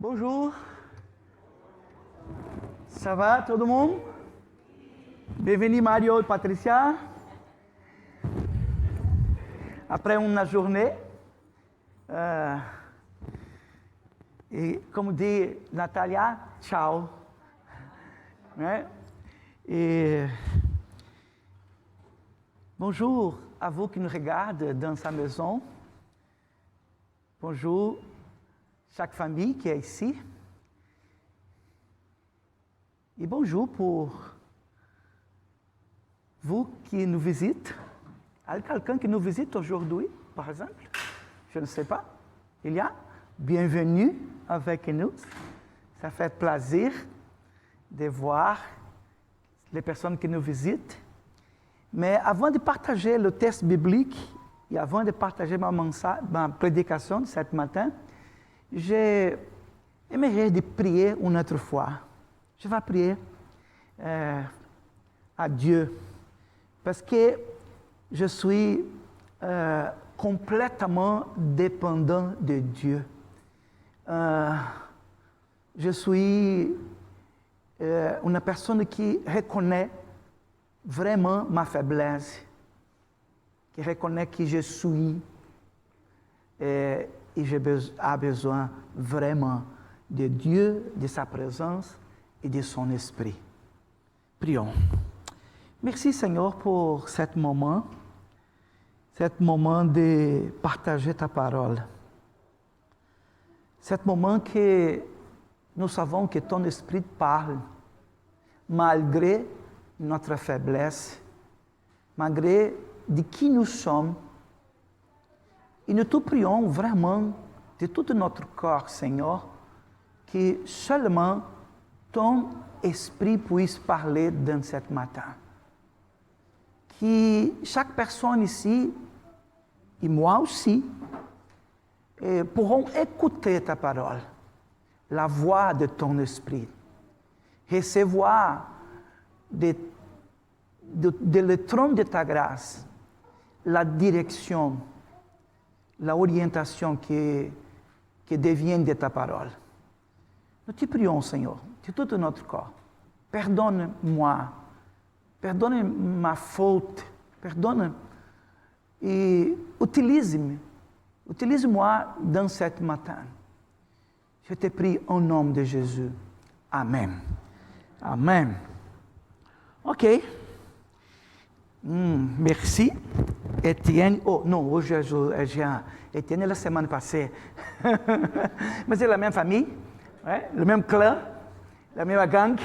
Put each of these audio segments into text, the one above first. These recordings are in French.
Bonjour. Ça va tout le monde? Bienvenue Mario et Patricia. Après une journée, et comme dit Natalia, ciao. Ouais. Et bonjour à vous qui nous regardent dans sa maison. Bonjour chaque famille qui est ici. Et bonjour pour vous qui nous visitent. Il y a quelqu'un qui nous visite aujourd'hui, par exemple? Je ne sais pas. Il y a? Bienvenue avec nous. Ça fait plaisir de voir les personnes qui nous visitent. Mais avant de partager le texte biblique et avant de partager ma prédication de ce matin, j'aimerais de prier une autre fois. Je vais prier à Dieu parce que je suis complètement dépendant de Dieu. Je suis une personne qui reconnaît vraiment ma faiblesse, qui reconnaît que je suis et j'ai besoin vraiment de Dieu, de sa présence et de son esprit. Prions. Merci Seigneur pour ce moment de partager ta parole. Ce moment que nous savons que ton esprit parle, malgré notre faiblesse, malgré de qui nous sommes. Et nous te prions vraiment de tout notre corps, Seigneur, que seulement ton esprit puisse parler dans ce matin. Que chaque personne ici, et moi aussi, pourront écouter ta parole, la voix de ton esprit, recevoir de le trône de ta grâce la direction, l'orientation qui devient de ta parole. Nous te prions, Seigneur, de tout notre corps. Pardonne-moi, pardonne ma faute, pardonne et utilise-moi dans ce matin. Je te prie au nom de Jésus. Amen. Amen. Ok. Merci. Étienne. Oh, non, hoje Étienne la semaine passée. Mais c'est la même famille, ouais, le même clan, la même gang.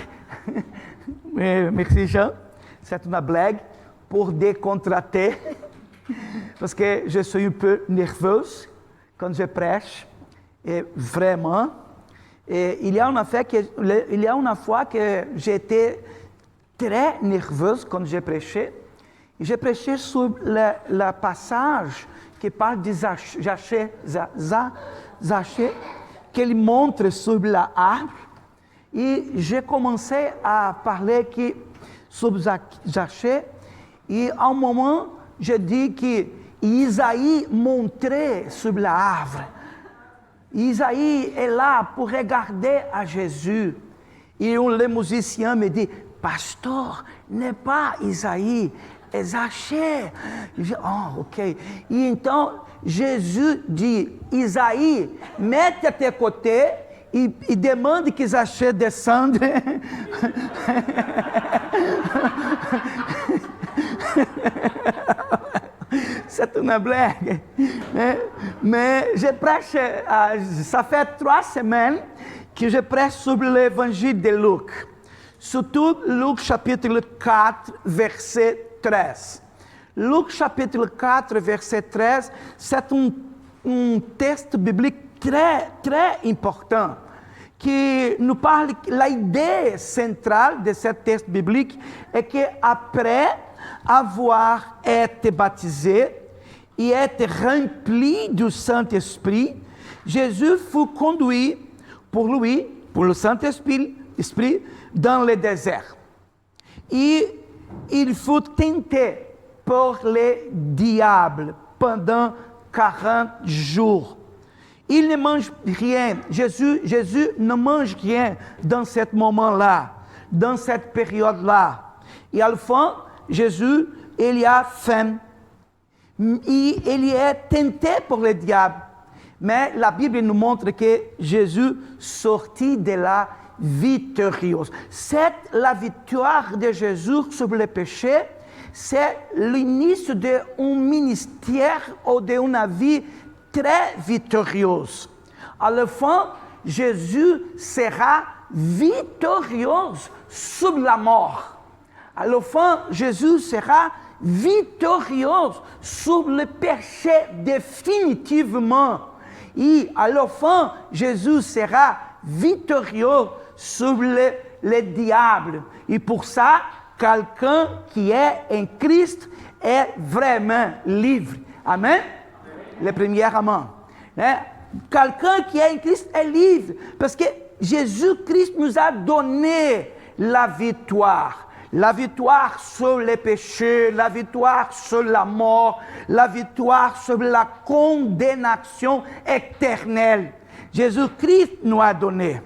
Merci, Jean. C'est une blague pour décontracter. Parce que je suis un peu nerveuse quand je prêche. Et vraiment. Et il y a une fois que j'étais très nerveuse quand je prêchais. J'ai prêché sur le passage qui parle de Zachée, qu'il montre sur l'arbre. Et j'ai commencé à parler sur Zachée. Et à un moment, je dis que Isaïe montrait sur l'arbre. Isaïe est là pour regarder à Jésus. Et le musicien me dit, pasteur, n'est pas Isaïe, é Zachée. Oh, ok. E então, Jesus dit, Isaïe, mete à tes côtés e demande que Zachée descende. C'est une blague. Mais je prêche, ça fait 3 semaines que je prêche sur l'évangile de Luc. Surtout Luc chapitre 4, verset 13. Luc chapitre 4, verset 13, c'est un texte biblique très, très important qui nous parle, l'idée centrale de ce texte biblique est qu'après avoir été baptisé et être rempli du Saint-Esprit, Jésus fut conduit pour le Saint-Esprit, dans le désert. Et il fut tenté par le diable pendant 40 jours. Il ne mange rien. Jésus ne mange rien dans ce moment-là, dans cette période-là. Et à la fin, Jésus, il a faim. Il est tenté par le diable. Mais la Bible nous montre que Jésus sortit de là victorieux. C'est la victoire de Jésus sur le péché. C'est l'inice d'un ministère ou d'une vie très victorieuse. À la fin, Jésus sera victorieux sur la mort. À la fin, Jésus sera victorieux sur le péché définitivement. Et à la fin, Jésus sera victorieux sur le diable. Et pour ça, quelqu'un qui est en Christ est vraiment libre. Amen? Le premier amen. Quelqu'un qui est en Christ est libre. Parce que Jésus-Christ nous a donné la victoire. La victoire sur les péchés, la victoire sur la mort, la victoire sur la condamnation éternelle. Jésus-Christ nous a donné.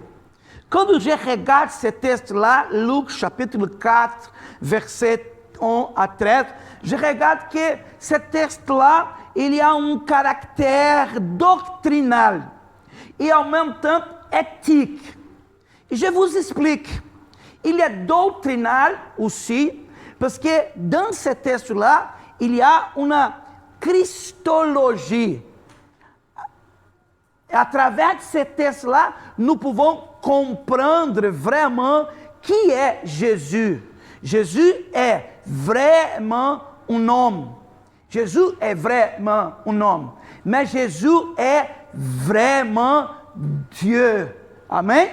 Quand je regarde ce texte-là, Luc chapitre 4, verset 1 à 13, je regarde que ce texte-là, il y a un caractère doctrinal et en même temps éthique. Et je vous explique. Il est doctrinal aussi, parce que dans ce texte-là, il y a une christologie. À travers ce texte-là, nous pouvons comprendre vraiment qui est Jésus. Jésus est vraiment un homme. Jésus est vraiment un homme. Mais Jésus est vraiment Dieu. Amen.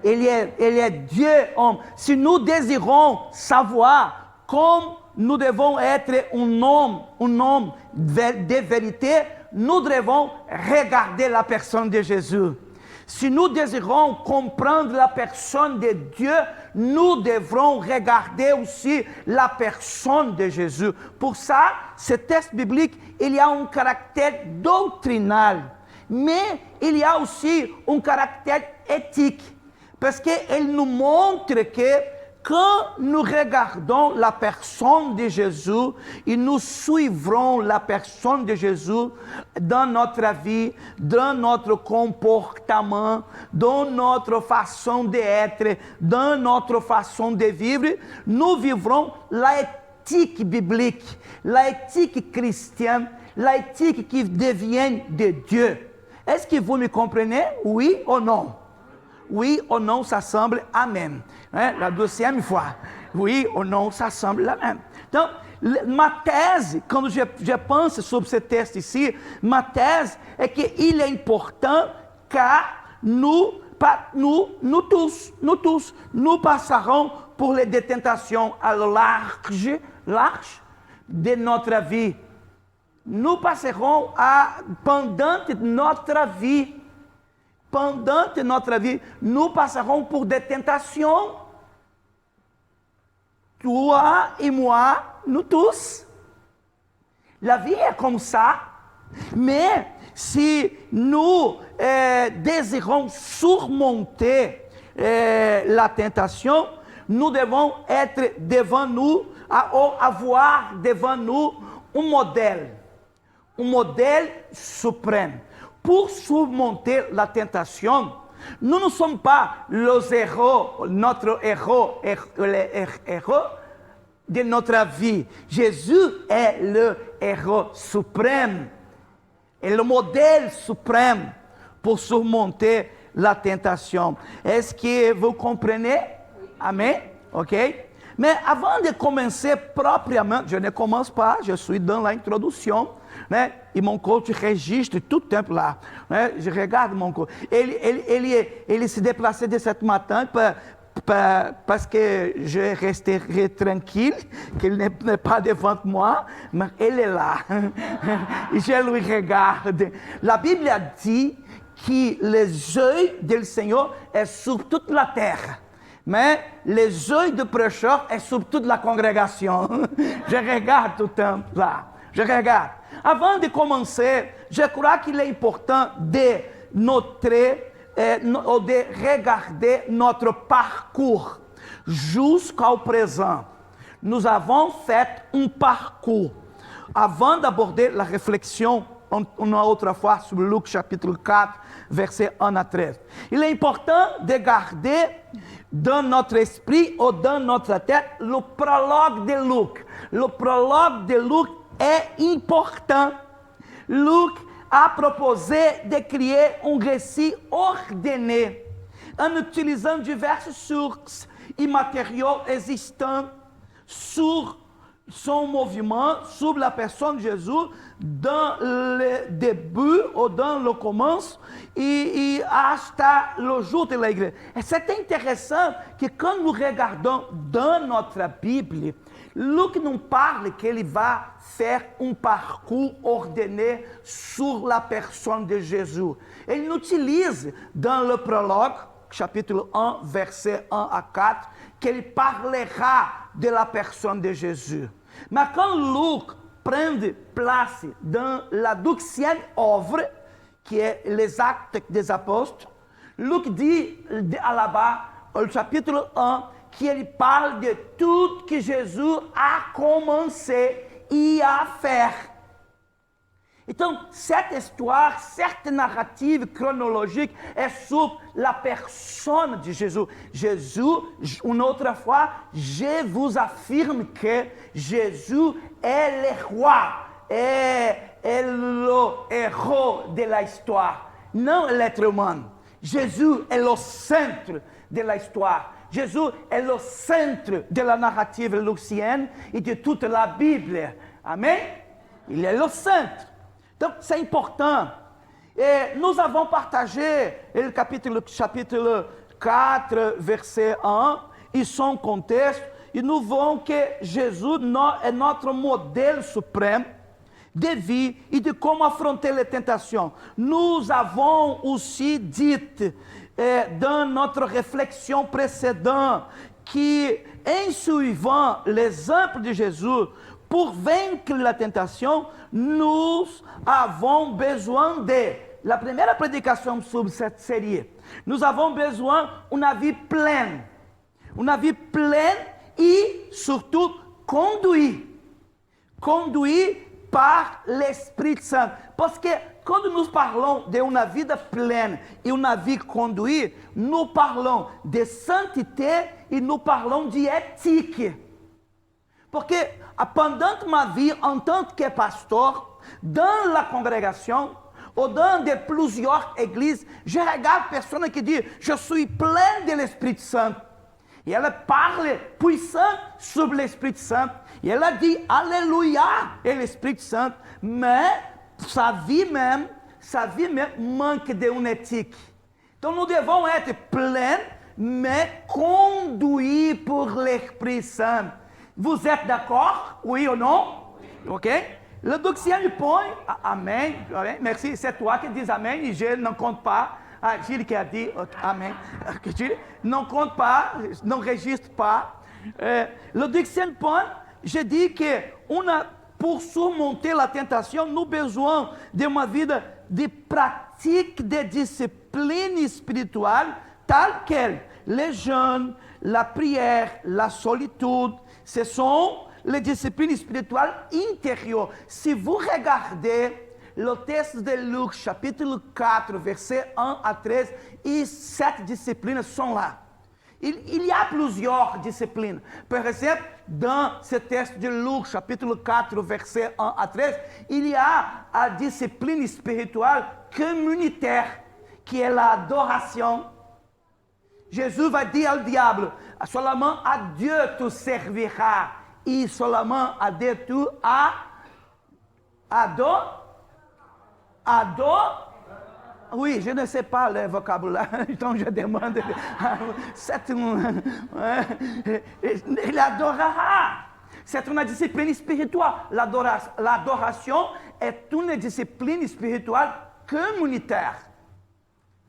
Il est Dieu homme. Si nous désirons savoir comme nous devons être un homme de vérité, nous devons regarder la personne de Jésus. Si nous désirons comprendre la personne de Dieu, nous devrons regarder aussi la personne de Jésus. Pour ça, ce texte biblique, il y a un caractère doctrinal, mais il y a aussi un caractère éthique. Parce qu'il nous montre que quand nous regardons la personne de Jésus, et nous suivrons la personne de Jésus dans notre vie, dans notre comportement, dans notre façon d'être, dans notre façon de vivre, nous vivrons l'éthique biblique, l'éthique chrétienne, l'éthique qui devient de Dieu. Est-ce que vous me comprenez? Oui ou non? Oui ou non, ça semble Amen. La deuxième fois. Oui ou non, ça semble Amen. Donc, ma thèse, quand je pense sobre ce texte ici, ma thèse est qu'il est important que nous tous, nous passerons pour les tentations à l'arche de notre vie. Nous passerons pendant notre vie, nous passerons pour des tentations. Toi et moi, nous tous. La vie est comme ça. Mais si nous désirons surmonter la tentation, nous devons être devant nous, avoir devant nous un modèle suprême. Pour surmonter la tentation, nous ne sommes pas les héros, notre héros, le héros de notre vie. Jésus est le héros suprême et le modèle suprême pour surmonter la tentation. Est-ce que vous comprenez? Amen? OK? Mais avant de commencer propriement, je ne commence pas, je suis dans l'introduction, né? E mon coach registre tout le temps là. Né? Je regarde mon coach. Ele se déplaçait de cette matin parce que je resterai tranquille, qu'il n'est pas devant moi, mais il est là. Et je lui regarde. La Bible a dit que les yeux du Seigneur sont sur toute la terre. Mais les yeux du prêcheur sont sur toute la congrégation. Je regarde tout le temps là. Je regarde. Avant de commencer, je crois qu'il est important de ou de regarder notre parcours jusqu'au présent. Nous avons fait un parcours. Avant d'aborder la réflexion une autre fois sur Luc chapitre 4, versets 1 à 13. Il est important de garder dans notre esprit ou dans notre tête le prologue de Luc. Le prologue de Luc est important. Luc a proposé de créer un récit ordonné en utilisant diverses sources et matériaux existants sur son mouvement, sur la personne de Jésus, dans le début ou dans le commencement et hasta le jour de l'Église. Et c'est intéressant que quand nous regardons dans notre Bible, Luc nous parle qu'il va faire un parcours ordonné sur la personne de Jésus. Et il utilise dans le prologue, chapitre 1, versets 1 à 4, qu'il parlera de la personne de Jésus. Mais quand Luc prend place dans la 12e œuvre, qui est les Actes des Apôtres, Luc dit là-bas, au chapitre 1, qu'il parle de tout que Jésus a commencé et à faire. Então, cette histoire, cette narrative chronologique est sur la personne de Jésus. Jésus, une autre fois, je vous affirme que Jésus est le roi, est le héros de l'histoire, non l'être humain. Jésus est le centre de l'histoire. Jésus est le centre de la narrative lucienne et de toute la Bible. Amen? Il est le centre. Donc, c'est important. Et nous avons partagé le chapitre 4, verset 1, et son contexte, et nous voyons que Jésus est notre modèle suprême de vie et de comment affronter les tentations. Nous avons aussi dit dans notre réflexion précédente qu'en suivant l'exemple de Jésus, pour vaincre la tentation, nous avons besoin de la première prédication sur cette série. Nous avons besoin d'une vie pleine. Une vie pleine et surtout conduite. Conduite par l'Esprit Saint. Parce que quand nous parlons d'une vie pleine et une vie conduite, nous parlons de sainteté et nous parlons d'éthique. Parce que pendant ma vie en tant que pasteur, dans la congrégation, ou dans plusieurs églises, je regarde personnes qui disent « Je suis plein de l'Esprit Saint ». Et elle parle puissant sur l'Esprit Saint. Et elle a dit « Alléluia » et l'Esprit Saint. Mais sa vie même manque d'une éthique. Donc nous devons être pleins, mais conduits par l'Esprit Saint. Vous êtes d'accord? Oui ou non? Ok? Le 12e point, Amen. Merci, c'est toi qui dis Amen et je ne compte pas. Gilles qui a dit Amen. Ne compte pas, n'enregistre pas. Le 12e point, je dis que pour surmonter la tentation, nous avons besoin d'une vie de pratique de discipline spirituelle telle que les jeûnes, la prière, la solitude. Ce sont les disciplines spirituelles intérieures. Si vous regardez le texte de Luc, chapitre 4, versets 1 à 13, et cette disciplines sont là. Il y a plusieurs disciplines. Par exemple, dans ce texte de Luc, chapitre 4, versets 1 à 13, il y a la discipline spirituelle communautaire, qui est l'adoration. Jésus va dire au diable, seulement à Dieu tu serviras, et seulement à Dieu tu Oui, je ne sais pas le vocabulaire, donc je demande. Il adorera. C'est une discipline spirituelle. L'adoration est une discipline spirituelle communautaire.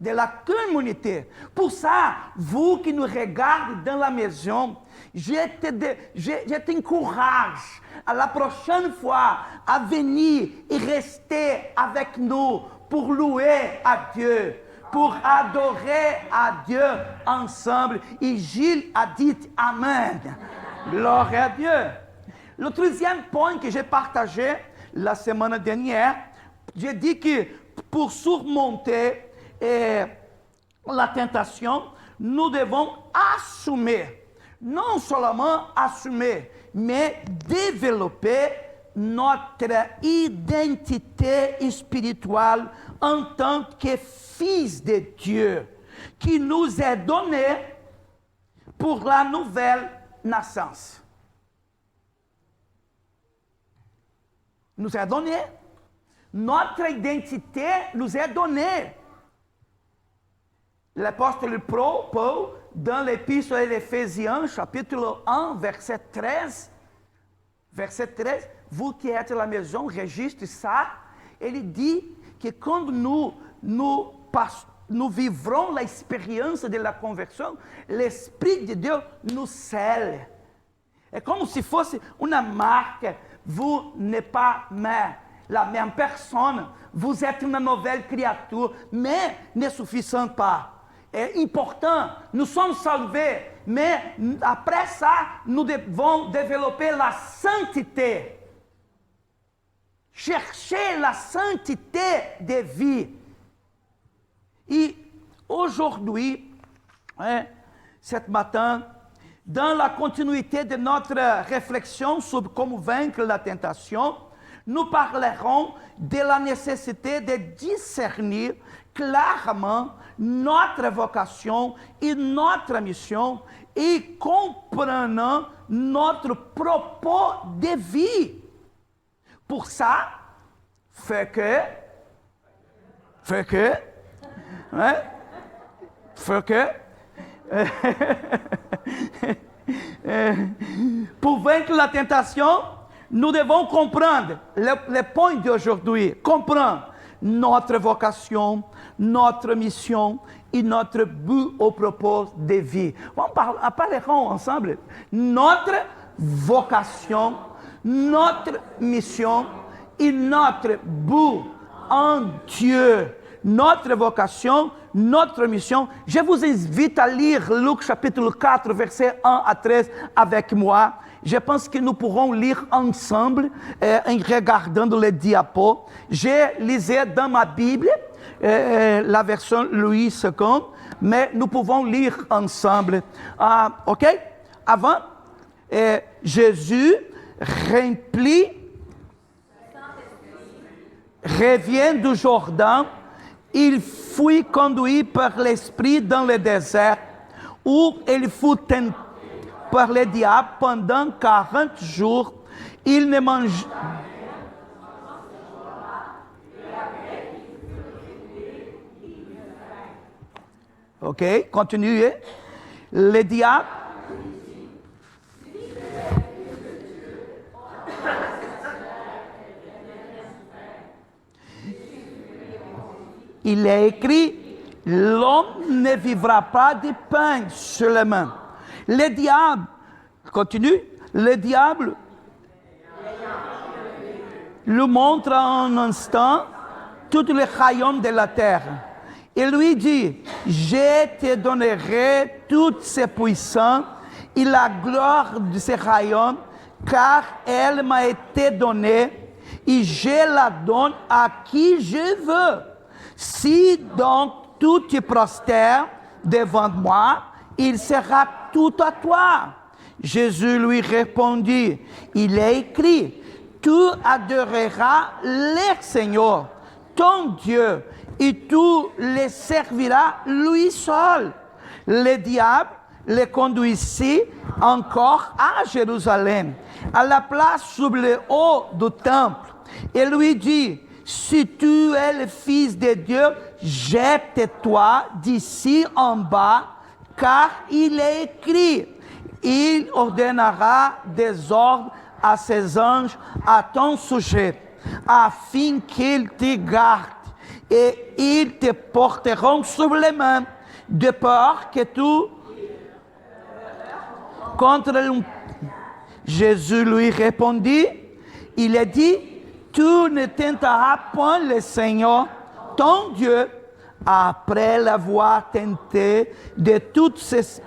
De la communauté. Pour ça, vous qui nous regardez dans la maison, je t'encourage à la prochaine fois à venir et rester avec nous pour louer à Dieu, pour adorer à Dieu ensemble. Et Gilles a dit Amen. Gloire à Dieu. Le troisième point que j'ai partagé la semaine dernière, j'ai dit que pour surmonter la tentation, nous devons assumer, non seulement assumer, mais développer notre identité spirituelle en tant que fils de Dieu, qui nous est donnée pour la nouvelle naissance. Nous est donné. Notre identité nous est donnée. L'apôtre Paul, dans l'épître à l'Éphésiens, chapitre 1, verset 13, vous qui êtes à la maison, registre ça. Il dit que quand nous vivrons l'expérience de la conversion, l'Esprit de Dieu nous scelle. É como se fosse uma marca. Vous n'êtes pas la même personne. Vous êtes une nouvelle créature, mais ne suffisant pas. É important, nous sommes sauvés, mais après ça, nous devons développer la sainteté. Chercher la sainteté de vie. Et aujourd'hui, ce matin, dans la continuité de notre réflexion sur comment vaincre la tentation, nous parlerons de la nécessité de discerner clairement notre vocation et notre mission et comprenant notre propos de vie. Pour ça, pour vaincre la tentation, nous devons comprendre le point d'aujourd'hui, comprendre notre vocation, notre mission et notre but au propos de vie. Parlerons ensemble. Notre vocation, notre mission et notre but en Dieu. Notre vocation, notre mission. Je vous invite à lire Luc chapitre 4, versets 1 à 13 avec moi. Je pense que nous pourrons lire ensemble en regardant les diapos. J'ai lisé dans ma Bible la version Louis II, mais nous pouvons lire ensemble. OK? Avant, Jésus rempli, revient du Jourdain. Il fut conduit par l'Esprit dans le désert, où il fut tenté par le diable pendant 40 jours. Il ne mange. Ok, continuez. Le diable. Il est écrit, l'homme ne vivra pas de pain seulement. Le diable, continue, le diable lui montre en un instant tous les royaumes de la terre. Il lui dit, je te donnerai toutes ces puissances et la gloire de ces royaumes, car elle m'a été donnée et je la donne à qui je veux. Si donc tu te prostères devant moi, il sera tout à toi. Jésus lui répondit, il est écrit, tu adoreras le Seigneur, ton Dieu, et tu le serviras lui seul. Le diable le conduisit encore à Jérusalem, à la place sur le haut du temple, et lui dit, si tu es le Fils de Dieu, jette-toi d'ici en bas, car il est écrit, il ordonnera des ordres à ses anges à ton sujet, afin qu'ils te gardent, et ils te porteront sur les mains, de peur que tu contre le... Jésus lui répondit, il a dit, tu ne tenteras point le Seigneur, ton Dieu, après l'avoir tenté de toutes ces...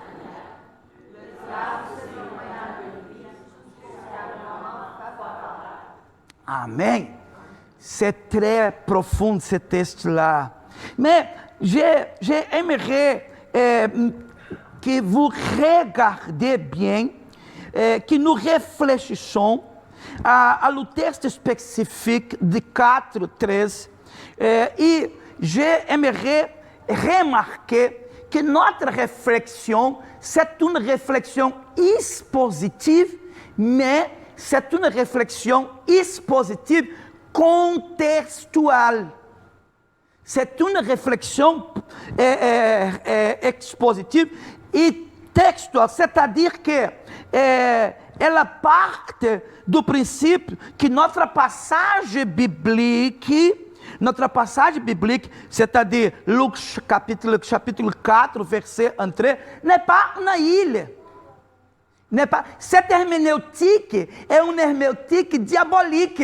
Amen. C'est très profond ce texte-là. Mais j'aimerais que vous regardiez bien, que nous réfléchissions au texte spécifique de 4:13. Et j'aimerais remarquer que notre réflexion, c'est une réflexion expositive, mais c'est une réflexion expositive contextuelle. C'est une réflexion expositive et textuelle, c'est-à-dire que ela parte do princípio que notre passage biblique, c'est-à-dire Luc chapitre 4, verset 1, n'est pas une ilha. Cette herméneutique est une herméneutique diabolique.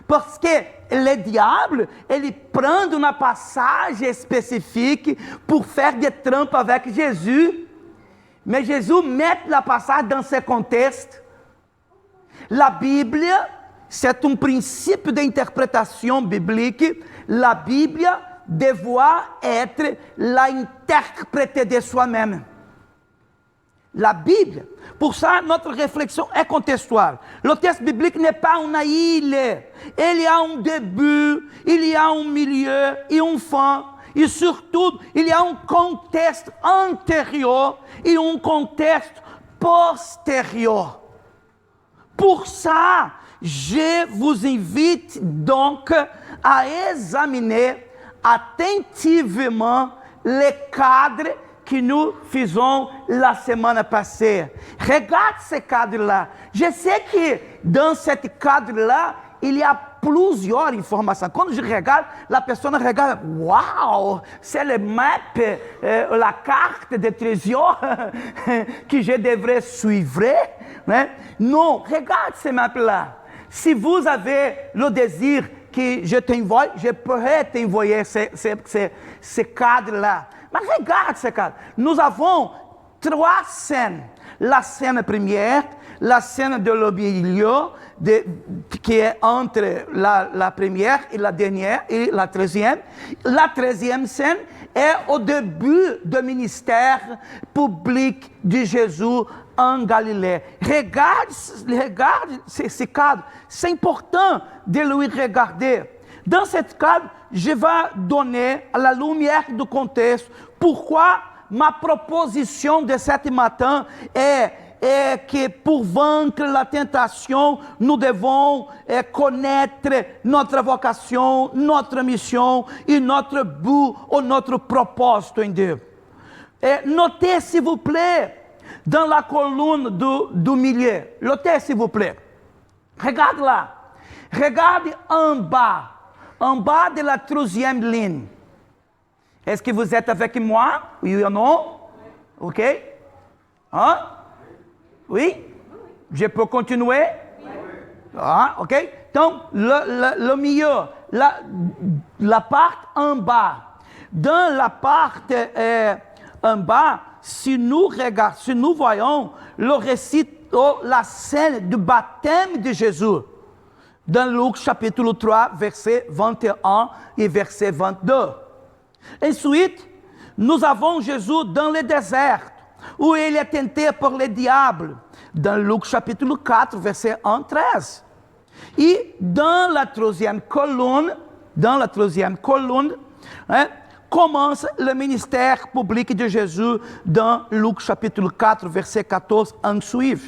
Parce que le diable, ele prend une passage spécifique pour faire des trampes avec Jésus. Mais Jésus met la passage dans ce contexte. La Bible, c'est un principe d'interprétation biblique. La Bible doit être l'interprétée de soi-même. La Bible. Pour ça, notre réflexion est contextuelle. Le texte biblique n'est pas une ilha. Il y a un début, il y a un milieu et une fin. Et surtout, il y a un contexte antérieur et un contexte postérieur. Pour ça, je vous invite donc à examiner attentivement les cadres que nous faisons la semaine passée. Regarde ce cadre-là. Je sais que dans ce cadre-là, il y a plusieurs informations. Quand je regarde, la personne regarde, waouh, c'est le map, la carte de trésor que je devrais suivre. Né? Non, regarde ce map-là. Si vous avez le désir que je t'envoie, je pourrais t'envoyer ce cadre-là. Mais regarde ce cadre. Nous avons 3 scènes. La scène première, la scène de le milieu, qui est entre la première et la dernière, et la 13e. La 13e scène est au début du ministère public de Jésus en Galilée. Regarde ce cadre. C'est important de le regarder. Dans ce cadre, je vais donner à la lumière du contexte pourquoi ma proposition de ce matin est que pour vaincre la tentation, nous devons connaître notre vocation, notre mission et notre but ou notre propósito em Dieu. Notez s'il vous plaît, dans la colonne du milieu, notez s'il vous plaît. Regarde là. Regarde en bas de la 3e ligne. Est-ce que vous êtes avec moi? Oui ou non? Ok? Hein? Oui? Je peux continuer? Ah, ok? Donc, le milieu, la part en bas. Dans la part en bas, si nous voyons le récit, la scène du baptême de Jésus, dans Luc chapitre 3, verset 21 et verset 22. Ensuite, nous avons Jésus dans le désert, où il est tenté par le diable, dans Luc chapitre 4, verset 1-13. Et dans la 3e colonne, commence le ministère public de Jésus dans Luc chapitre 4, verset 14 en suivre.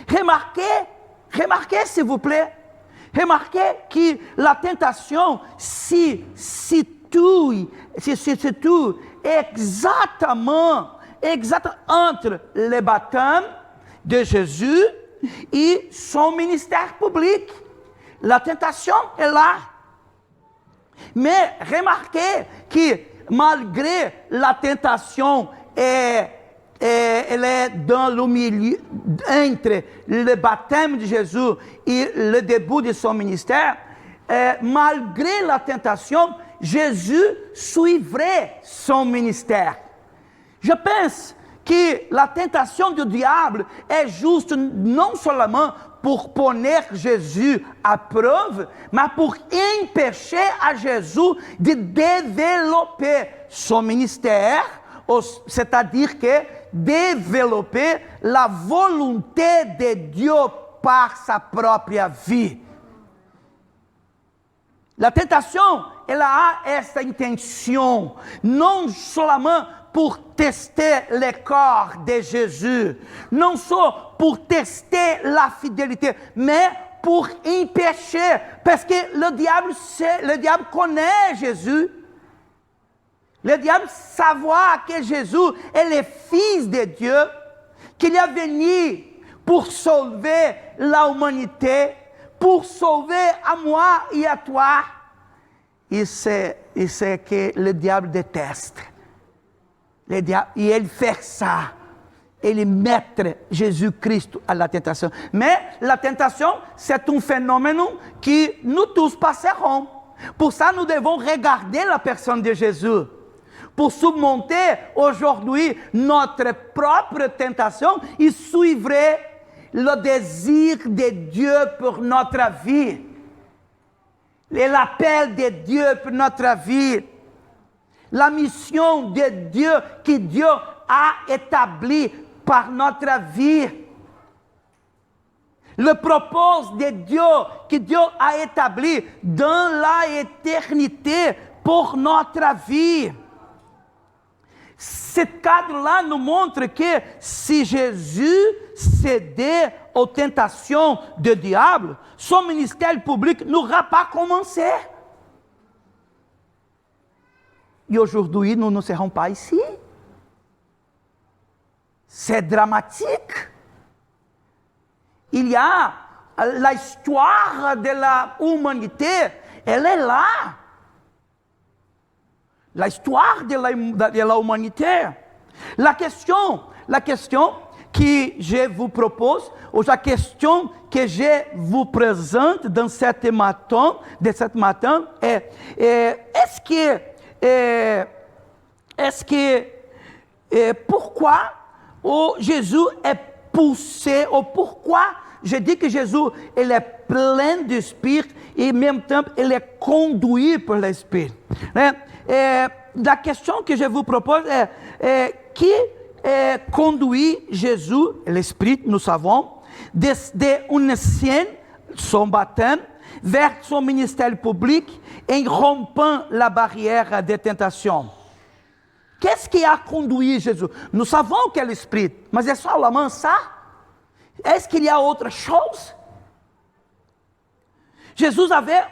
Remarquez s'il vous plaît, remarquez que la tentation se situe exactement entre le baptême de Jésus et son ministère public. La tentation est là. Mais remarquez que malgré la tentation, elle est dans le milieu, entre le baptême de Jésus et le début de son ministère, malgré la tentation, Jésus suivrait son ministère. Je pense que la tentation du diable est juste non seulement pour poner Jésus à preuve, mais pour empêcher à Jésus de développer son ministère, c'est-à-dire que développer la volonté de Dieu par sa propre vie. La tentation, elle a essa intention, non seulement pour tester le corps de Jésus, non seulement pour tester la fidélité, mais pour empêcher, parce que le diable connaît Jésus. Le diable savoir que Jésus est le Fils de Dieu, qu'il est venu pour sauver l'humanité, pour sauver à moi et à toi. Il sait que le diable déteste. Le diable, et il fait ça. Il mettre Jésus-Christ à la tentation. Mais la tentation, c'est un phénomène que nous tous passerons. Pour ça, nous devons regarder la personne de Jésus. Pour surmonter aujourd'hui notre propre tentation, il suivrait le désir de Dieu pour notre vie. Et l'appel de Dieu pour notre vie. La mission de Dieu que Dieu a établie par notre vie. Le propos de Dieu que Dieu a établi dans l'éternité pour notre vie. Ce cadre-là nous montre que si Jésus cédait aux tentations du diable, son ministère public n'aura pas commencé. Et aujourd'hui, nous ne serons pas ici. C'est dramatique. Il y a l'histoire de l'humanité, elle est là. L'histoire de l'humanité. La question que je vous propose, ou la question que je vous présente dans cette matin est pourquoi Jésus est poussé, ou pourquoi je dis que Jésus il est plein d'esprit et en même temps il est conduit par l'esprit. La question que je vous propose est qui conduit Jésus, l'esprit, nous savons, d'une ancienne, son baptême, vers son ministère public en rompant la barrière des tentations. Qu'est-ce qui a conduit Jésus? Nous savons que é l'esprit, mas é seulement ça? Est-ce qu'il y a autre chose? Jésus avait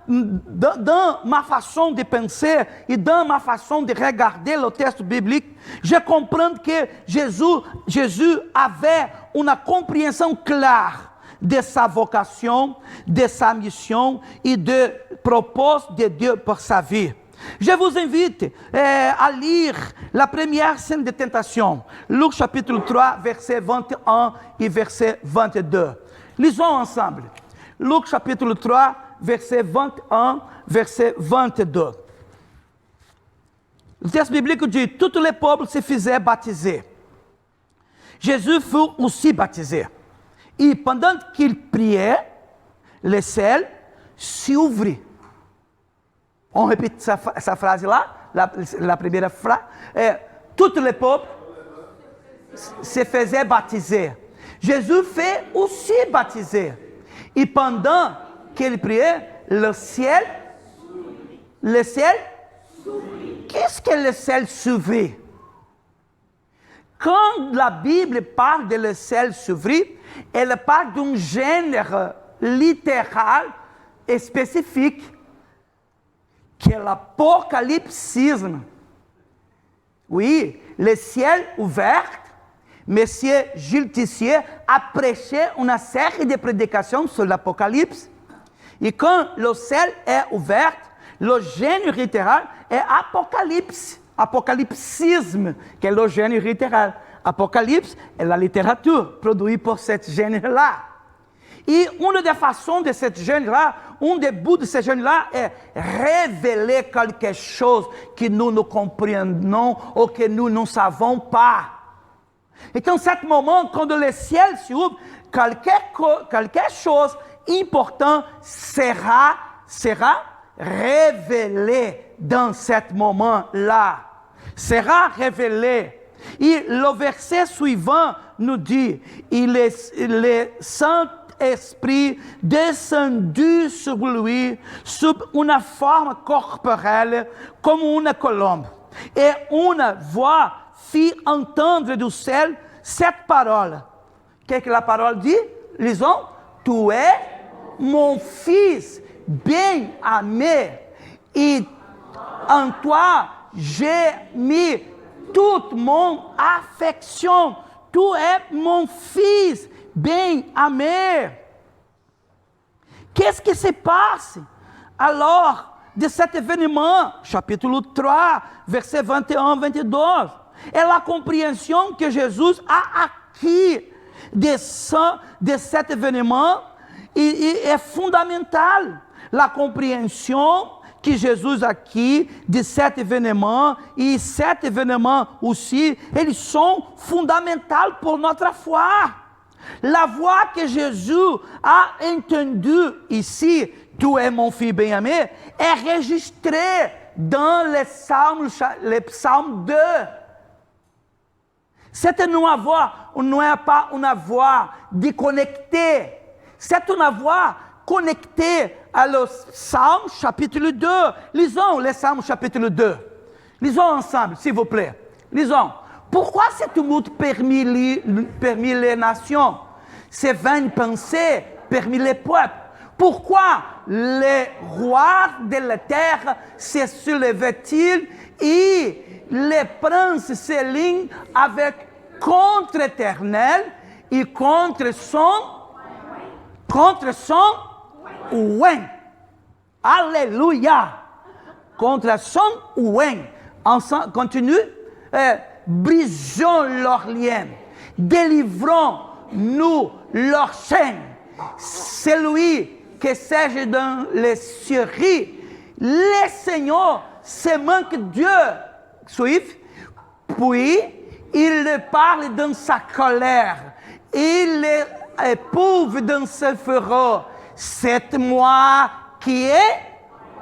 dans ma façon de penser et dans ma façon de regarder le texte biblique, je comprends que Jésus avait une compréhension claire de sa vocation, de sa mission et de propos de Dieu pour sa vie. Je vous invite à lire la première scène de tentation, Luc chapitre 3, verset 21 et verset 22. Lisons ensemble. Luc chapitre 3, verset 21, verset 22. Le texte biblique dit, tous les peuples se faisaient baptiser. Jésus fut aussi baptisé. Et pendant qu'il priait, le ciel s'ouvrit. On répète sa phrase-là, la première phrase. Tous les peuples se faisaient baptiser. Jésus fait aussi baptiser. Et pendant qu'il priait, le ciel, qu'est-ce que le ciel s'ouvrit? Quand la Bible parle de le ciel s'ouvrir, elle parle d'un genre littéral et spécifique, qui est l'apocalypsisme. Oui, le ciel ouvert. Monsieur Gilles Tissier a prêché une série de prédications sur l'Apocalypse. Et quand le ciel est ouvert, le genre littéral est apocalypse, apocalypsisme, qui est le genre littéral. Apocalypse est la littérature produite par ce genre-là. Et une des façons de ce jeûne-là, un des bouts de ce jeûne-là est révéler quelque chose que nous ne comprenons ou que nous ne savons pas. Et dans ce moment, quand le ciel s'ouvre, quelque chose d'important sera révélé dans ce moment-là. Sera révélé. Et le verset suivant nous dit, il est le Saint-Esprit descendu sur lui sous une forme corporelle comme une colombe. Et une voix fit entendre du ciel cette parole. Qu'est-ce que la parole dit? Lisons. Tu es mon fils bien-aimé et en toi j'ai mis toute mon affection. Tu es mon fils bien-aimé. Qu'est-ce qui se passe alors de cet événement? Chapitre 3, versets 21-22. Et la compréhension que Jésus a acquis de cet événement est fondamentale. La compréhension que Jésus a acquis de cet événement et cet événement aussi, ils sont fondamentaux pour notre foi. La voix que Jésus a entendue ici, tu es mon fils bien-aimé, est enregistrée dans le psaume 2. C'est une voix, n'est pas une voix déconnectée. C'est une voix connectée à le psaume chapitre 2. Lisons le psaume chapitre 2. Lisons ensemble, s'il vous plaît. Lisons. Pourquoi ce tumulte parmi les nations? Ces vaines pensées parmi les peuples? Pourquoi les rois de la terre se soulèvent-ils et les princes s'alignent avec contre l'Éternel et contre son oint. Alléluia. Contre son oint. Ensemble, continue. Brisons leurs liens. Délivrons-nous leurs chaînes. Celui qui siège dans les cieux, le Seigneur, c'est manque Dieu. Suivez. Puis, il parle dans sa colère. Il éprouve dans sa fureur. C'est moi qui est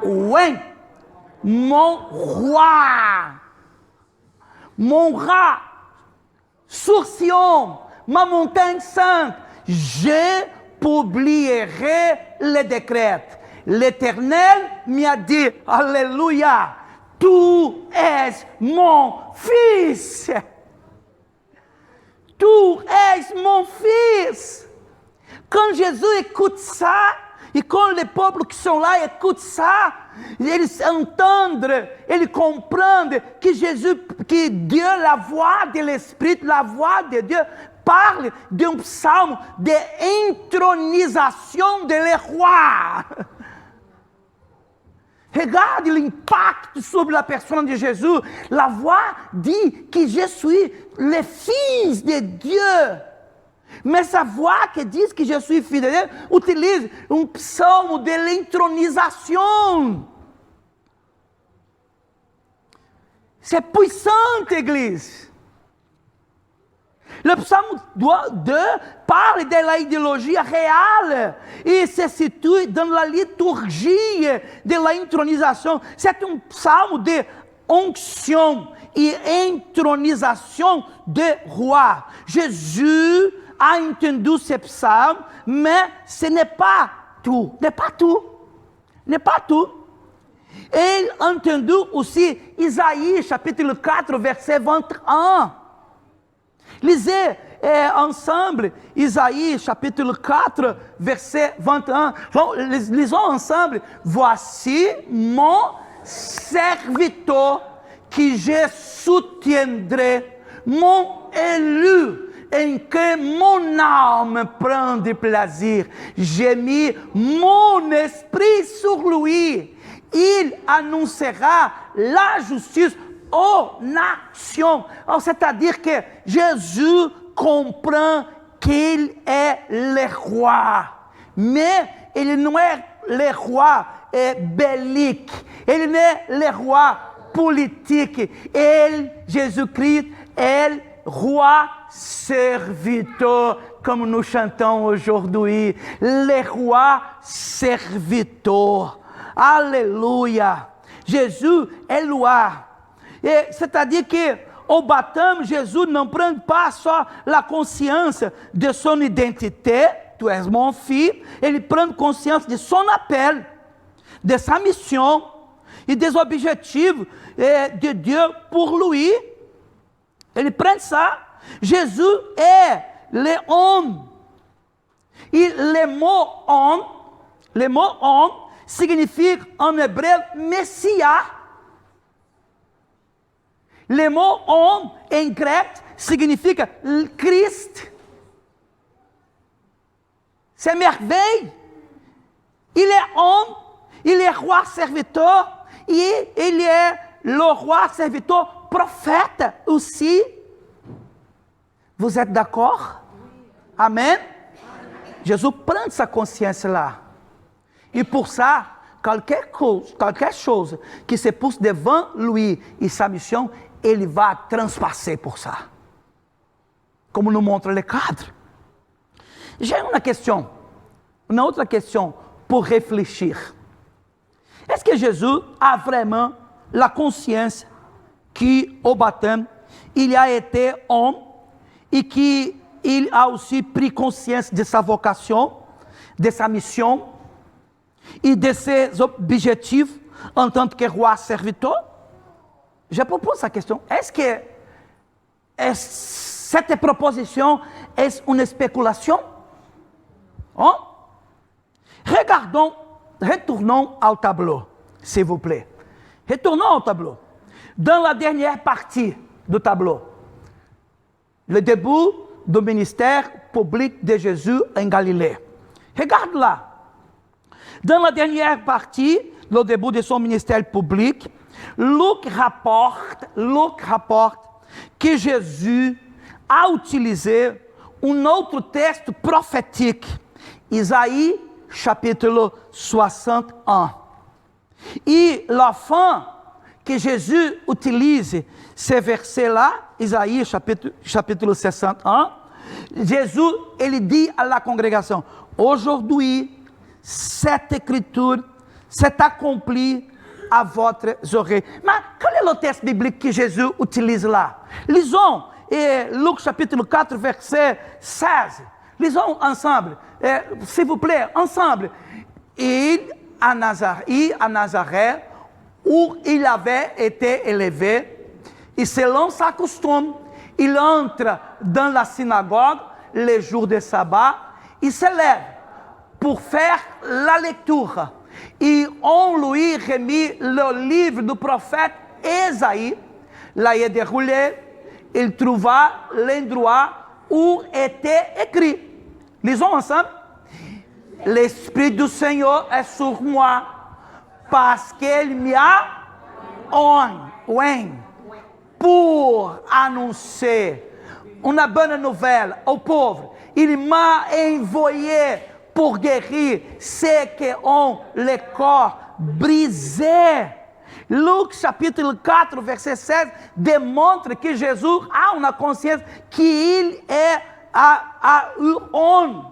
oint, mon roi, mon rat, sur Sion, ma montagne sainte, je publierai les décrets. L'Éternel m'a dit, alléluia, tu es mon fils. Tu es mon fils. Quand Jésus écoute ça, et quand les peuples qui sont là écoutent ça, ils entendent, ils comprennent que Dieu, la voix de l'Esprit, la voix de Dieu, parle d'un psaume d'intronisation de les rois. Regarde l'impact sur la personne de Jésus. La voix dit que je suis le Fils de Dieu. Mais sa voix qui dit que je suis fils de Dieu utilise un psaume de l'intronisation. C'est puissant, Église. Le psaume 2 parle de l'idéologie réelle et se situe dans la liturgie de l'intronisation. C'est un psaume de onction et intronisation de roi. Jésus a entendu ce psaume, mais ce n'est pas tout. N'est pas tout. N'est pas tout. Et il a entendu aussi Isaïe, chapitre 4, verset 21. Lisez ensemble Isaïe, chapitre 4, verset 21. Lisons ensemble. Voici mon serviteur que je soutiendrai, mon élu, en que mon âme prend du plaisir. J'ai mis mon esprit sur lui. Il annoncera la justice aux nations. C'est-à-dire que Jésus comprend qu'il est le roi. mais il não é le roi bélique, ele não é le roi politique, ele, Jésus-Christ, est roi serviteur, comme nous chantons aujourd'hui, le roi serviteur. Alléluia. Jésus est roi. C'est-à-dire que au baptême, Jésus ne prend pas só la conscience de son identité, tu és mon fils, ele prend conscience de son appel, de sa mission e des objectifs de Dieu pour lui. Ele prend ça. Jésus est l'homme. Et le mot homme signifie en hébreu Messia. Le mot homme en grec signifie Christ. C'est merveille. Il est homme, il est roi serviteur et il est le roi serviteur prophète aussi. Vous êtes d'accord? Amen? Jésus prend sa conscience là. Et pour ça, quelque chose qui se pousse devant lui et sa mission, ele va transpasser pour ça. Comme nous montre le cadre. J'ai une autre question pour réfléchir. Est-ce que Jésus a vraiment la conscience qu'au baptême, il a été homme et qu'il a aussi pris conscience de sa vocation, de sa mission et de ses objectifs en tant que roi serviteur? Je propose la question. Est-ce que cette proposition est une spéculation? Hein? Retournons au tableau, s'il vous plaît. Retournons au tableau. Dans la dernière partie du tableau, le début du ministère public de Jésus en Galilée. Regarde là. Dans la dernière partie, le début de son ministère public, Luc rapporte que Jésus a utilisé un autre texte prophétique, Isaïe chapitre 61. Et la fin que Jésus utilise ces versets-là, Isaïe chapitre 61, Jésus, il dit à la congrégation, aujourd'hui, cette écriture s'est accomplie à votre oreille. Mais quel est le texte biblique que Jésus utilise là? Lisons Luc chapitre 4, verset 16. Lisons ensemble, s'il vous plaît, ensemble. Et à Nazareth, où il avait été élevé, et selon sa coutume, il entre dans la synagogue les jours de sabbat, il se lève pour faire la lecture. Et on lui remit le livre du prophète Isaïe. Là, il déroulé, il trouva l'endroit où était écrit. Lisons ensemble. L'Esprit du Seigneur est sur moi, parce qu'il m'a oint pour annoncer une bonne nouvelle aux pauvres. Il m'a envoyé pour guérir ceux qui ont le corps brisé. Luc chapitre 4, verset 16, démontre que Jésus a une conscience qu'il est à homme.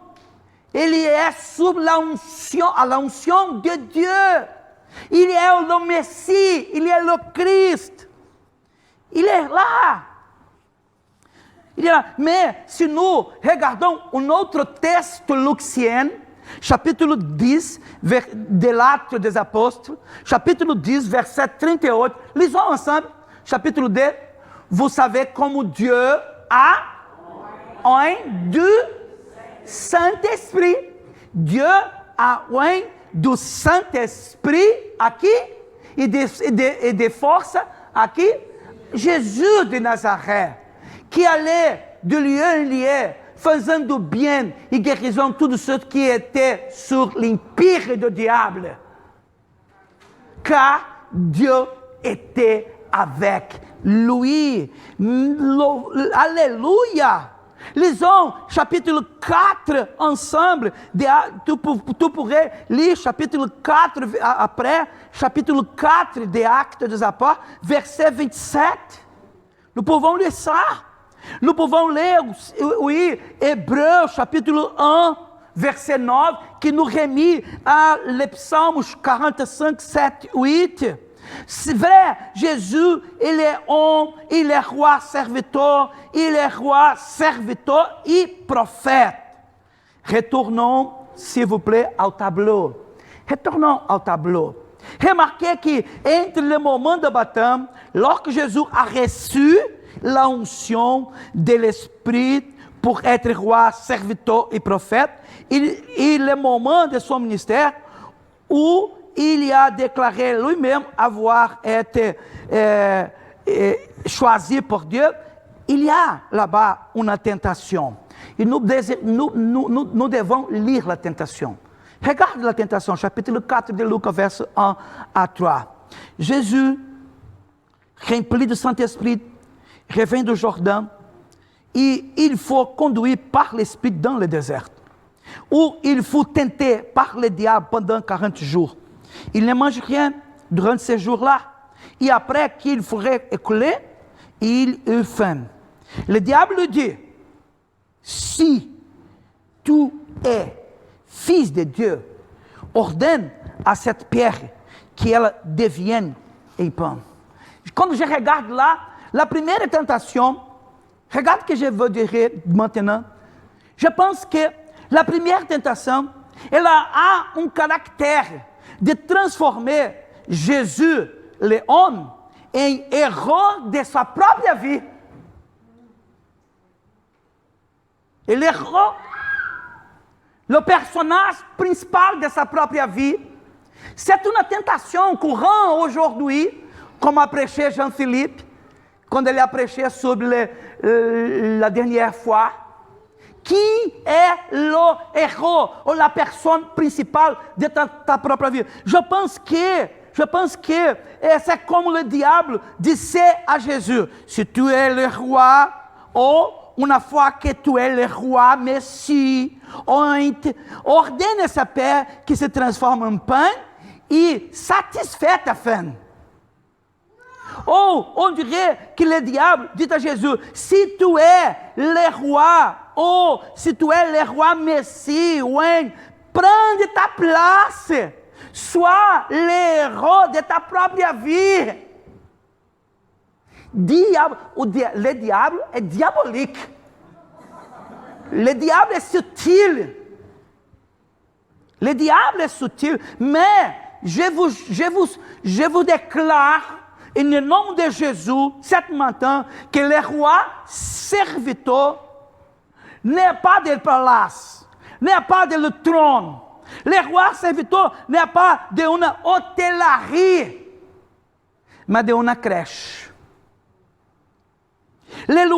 Il est sous l'onction de Dieu. Il est le Messie, il est le Christ. Il est là. Mais si nous regardons un autre texte lucien, chapitre 10 de l'Acte des Apôtres, chapitre 10, verset 38, lisons ensemble, chapitre 2, vous savez comment Dieu a oint du Saint-Esprit. Dieu a oint du Saint-Esprit à qui? Et de force à qui? Jésus de Nazareth, qui allait de lieu en lieu, faisant du bien et guérissant tous ceux qui étaient sur l'empire du diable. Car Dieu était avec lui. Alléluia! Lisons chapitre 4 ensemble. Tu pourrais lire chapitre 4 après, chapitre 4 des Actes des Apôtres, verset 27. Nous pouvons lire ça. Nous pouvons lire, oui, Hébreux chapitre 1, verset 9, qui nous remet à les psaumes 45, 7, 8. C'est vrai, Jésus, il est homme, il est roi serviteur, il est roi serviteur et prophète. Retournons, s'il vous plaît, au tableau. Retournons au tableau. Remarquez qu'entre le moment de baptême, lorsque Jésus a reçu la onction de l'Esprit pour être roi, serviteur et prophète, et le moment de son ministère où il a déclaré lui-même avoir été choisi par Dieu, il y a là-bas une tentation. Et nous devons lire la tentation. Regarde la tentation, chapitre 4 de Luc, verset 1 à 3. Jésus, rempli du Saint-Esprit, revient du Jourdain, et il faut conduire par l'Esprit dans le désert, où il fut tenté par le diable pendant 40 jours. Il ne mange rien durant ces jours-là. Et après qu'il ferait écouler, il eut faim. Le diable lui dit, si tu es fils de Dieu, ordonne à cette pierre qu'elle devienne un pain. Quand je regarde là, la première tentation, regarde ce que je veux dire maintenant. Je pense que la première tentation, elle a un caractère de transformer Jésus, l'homme, en héros de sa propre vie. Et l'héros, le personnage principal de sa propre vie, c'est une tentation courante aujourd'hui, comme a prêché Jean-Philippe, quand il a prêché sur la dernière fois. Qui est le héros ou la personne principale de ta propre vie? Je pense que c'est comme le diable disait à Jésus, si tu es le roi, ou une fois que tu es le roi, Messie, ordonne sa paix qui se transforme en pain et satisfait ta faim. Ou on dirait que le diable dit à Jésus, si tu es le roi, ou si tu es le roi Messie, prends de ta place, sois l'héros de ta propre vie. Le diable est diabolique. Le diable est subtil. Le diable est subtil, mais je vous déclare, en nom de Jésus, cet matin, que le roi serviteur n'est pas de place, n'est pas de le trône. Le roi serviteur n'est pas d'une hôtellerie, mais d'une crèche. Le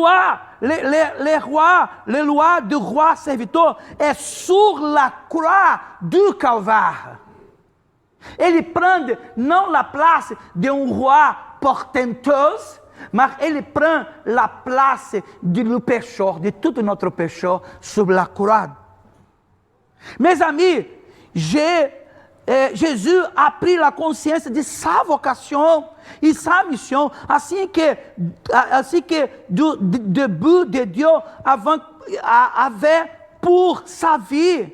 loi du roi serviteur est sur la croix du Calvaire. Il prend non la place d'un roi portenteuse, mais il prend la place du pécheur, de tout notre péché sur la croix. Mes amis, Jésus a pris la conscience de sa vocation et sa mission, ainsi que du but de Dieu avait pour sa vie.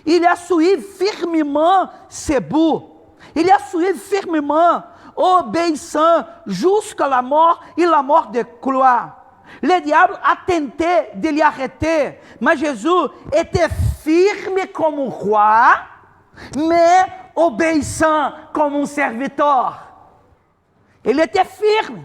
Il a suivi fermement ses buts. Il a suivi fermement, obéissant jusqu'à la mort et la mort de croix. Le diable a tenté de l'y arrêter, mais Jésus était firme comme un roi, mais obéissant comme un serviteur. Il était firme.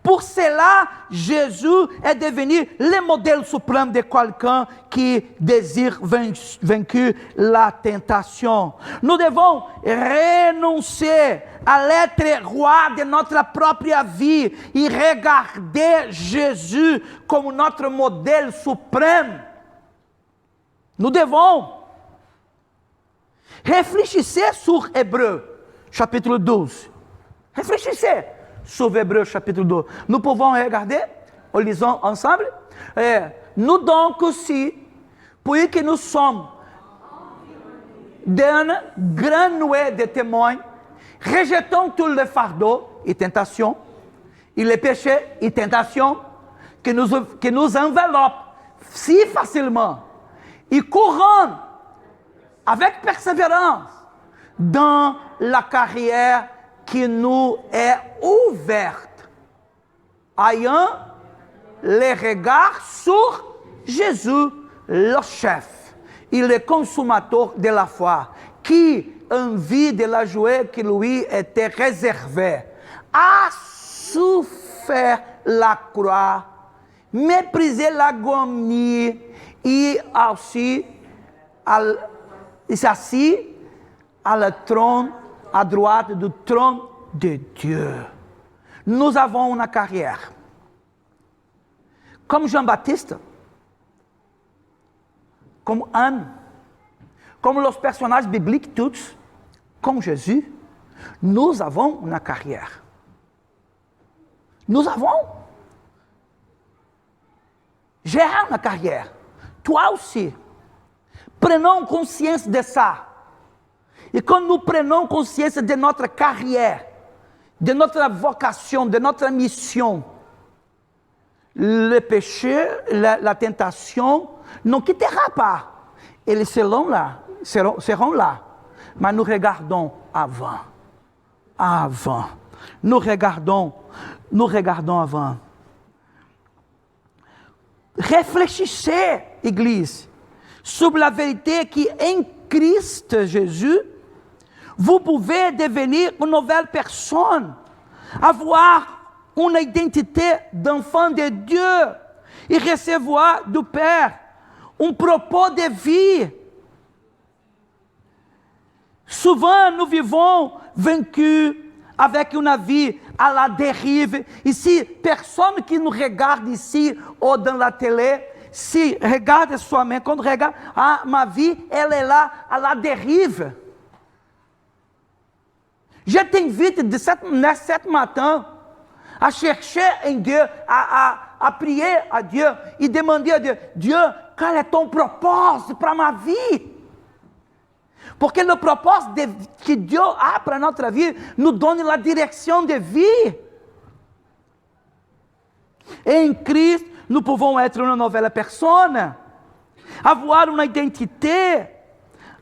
Pour cela, Jésus est devenu le modèle suprême de quelqu'un qui désire vaincre la tentation. Nous devons renoncer à l'être roi de notre propre vie et regarder Jésus comme notre modèle suprême. Nous devons réfléchir sur Hébreux, chapitre 12. Réfléchissez sur Hébreux chapitre 12. Nous pouvons regarder lisons ensemble. Nous donc aussi, puisque nous sommes d'une grande nuée de témoins, rejetons tout le fardeau et tentation, et les péchés et tentations qui nous enveloppent si facilement, et courons avec persévérance dans la carrière qui nous est ouverte, ayant les regards sur Jésus, le chef et le consommateur de la foi, qui, en vue de la joie qui lui était réservée, a souffert la croix, méprisé l'agonie et aussi s'assit à le trône, à droite du trône de Dieu. Nous avons une carrière. Comme Jean-Baptiste, comme Anne, comme les personnages bibliques tous, comme Jésus, nous avons une carrière. Nous avons. J'ai une carrière. Toi aussi. Prenons conscience de ça. Et quand nous prenons conscience de notre carrière, de notre vocation, de notre mission, le péché, la tentation ne quittera pas. Ils seront là. Mais nous regardons avant. Nous regardons avant. Réfléchissez, Église, sur la vérité qui en Christ Jésus, vous pouvez devenir une nouvelle personne, avoir une identité d'enfant de Dieu et recevoir du Père un propos de vie. Souvent, nous vivons vaincus avec une vie à la dérive. Ici, personne qui nous regarde ici ou dans la télé, si regarde soi-même, quand regarde, ma vie, elle est là, à la dérive. Je t'invite de cet matin à chercher en Dieu, à prier à Dieu et demander à Dieu, Dieu, quel est ton propos pour ma vie? Porque le propósito que Dieu a para notre vie nous donne la direction de vie. Em Cristo, nous pouvons être une nouvelle personne, avoir une identité,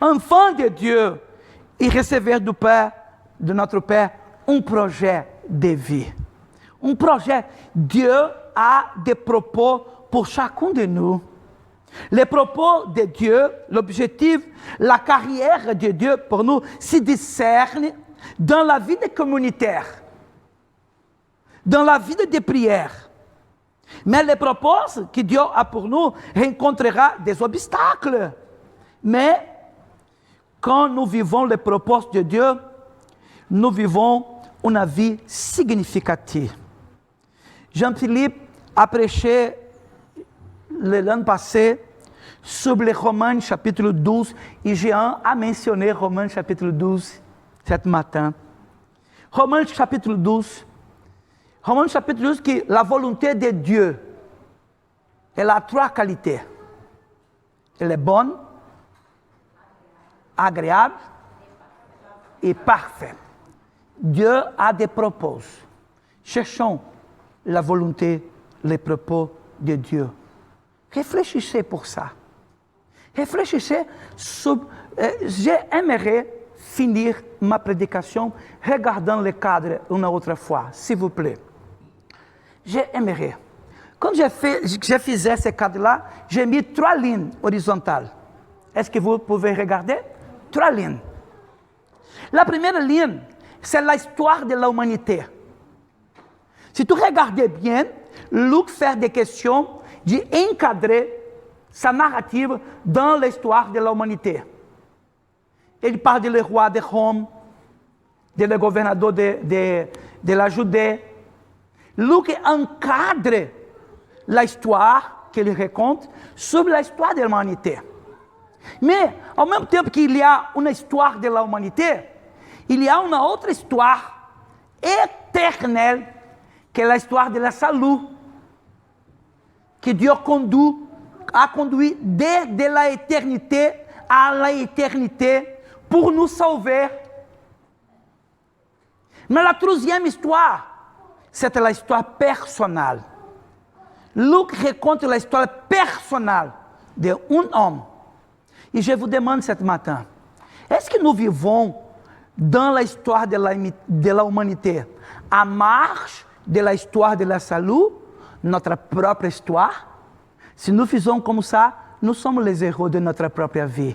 enfant de Dieu, et recevoir du Père, de notre Père, un projet de vie. Un projet. Dieu a des propos pour chacun de nous. Les propos de Dieu, l'objectif, la carrière de Dieu pour nous se discerne dans la vie des communautaires, dans la vie des prières. Mais les propos que Dieu a pour nous rencontrera des obstacles. Mais quand nous vivons les propos de Dieu, nous vivons une vie significative. Jean-Philippe a prêché l'an passé sur les Romains chapitre 12 et Jean a mentionné Romains chapitre 12 ce matin. Romains chapitre 12 que la volonté de Dieu, elle a trois qualités. Elle est bonne, agréable et parfaite. Dieu a des propos. Cherchons la volonté, les propos de Dieu. Réfléchissez pour ça. Réfléchissez sur... J'aimerais finir ma prédication regardant le cadre une autre fois, s'il vous plaît. J'aimerais. Quand je faisais ce cadre-là, j'ai mis 3 lignes horizontales. Est-ce que vous pouvez regarder? 3 lignes. La première ligne, c'est l'histoire de l'humanité. Si tu regardes bien, Luc fait des questions d'encadrer sa narrative dans l'histoire de l'humanité. Il parle du roi de Rome, du gouverneur de la Judée. Luc encadre l'histoire qu'il raconte sur l'histoire de l'humanité. Mais, au même temps qu'il y a une histoire de l'humanité, il y a une autre histoire éternelle, que é a história da saúde. que Dieu a conduit de la éternité à la éternité pour nous sauver. Mais la troisième histoire, c'était l'histoire personnelle. Luc raconte l'histoire personnelle d'un homme. Et je vous demande ce matin, est-ce que nous vivons dans l'histoire de l'humanité à marge de l'histoire de la salut, notre propre histoire? Si nous faisons comme ça, nous sommes les héros de notre propre vie.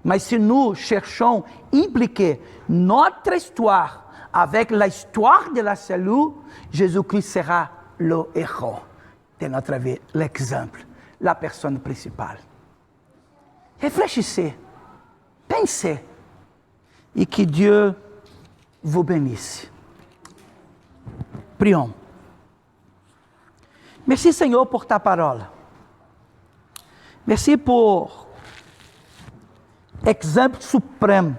Mais si nous cherchons à impliquer notre histoire avec l'histoire de la salut, Jésus-Christ sera le héros de notre vie, l'exemple, la personne principale. Réfléchissez, pensez, et que Dieu vous bénisse. Prions. Merci Seigneur pour ta parole. Merci pour l'exemple suprême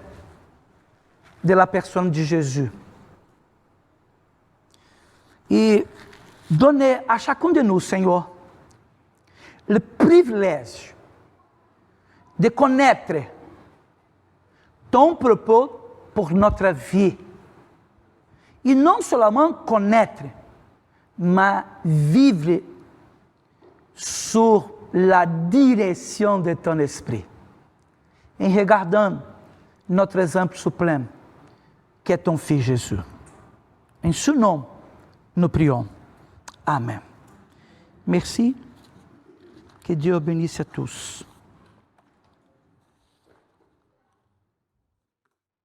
de la personne de Jésus. Et donnez à chacun de nous, Seigneur, le privilège de connaître ton propos pour notre vie. Et non seulement connaître, mais vivre sous la direction de ton esprit. En regardant notre exemple suprême, qui est ton Fils Jésus. En son nom, nous prions. Amen. Merci. Que Dieu bénisse à tous.